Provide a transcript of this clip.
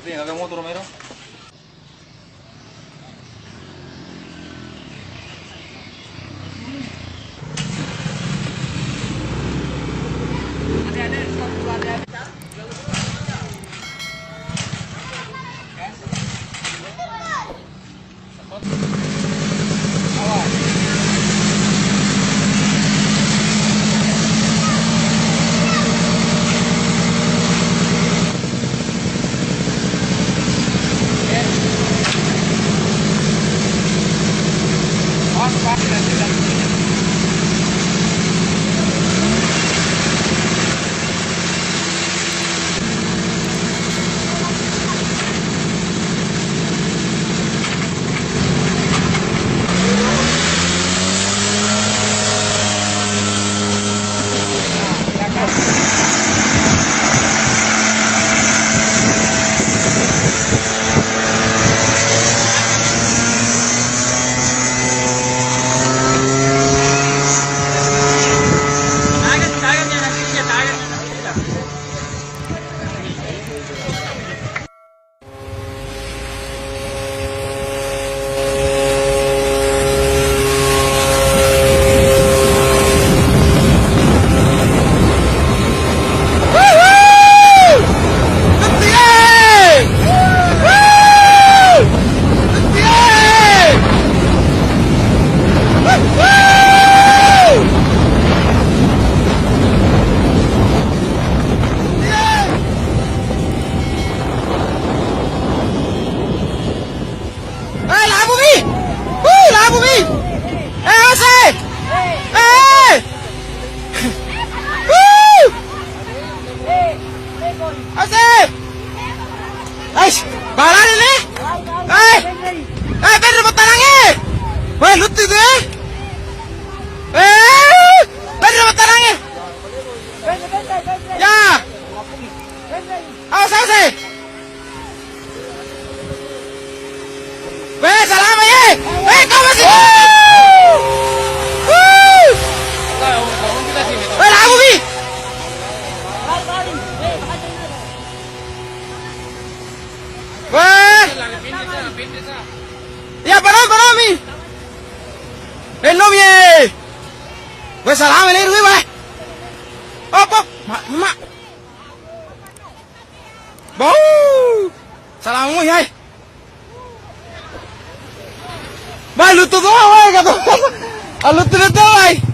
tiene que motor mero. Balan ini? Ben rebut tanangnya. Weh, lutu itu ya? Ben rebut tanangnya. Ya. Awas, awas ya. Weh, salam ya. Weh, kau masih. Weh, lagu bi. Weh. Ya, panom mi. No mi. Weh, salam ini rugi weh. Op, mak. Bau. Salamu ya. Ba, luto to weh, kata. Luto to weh.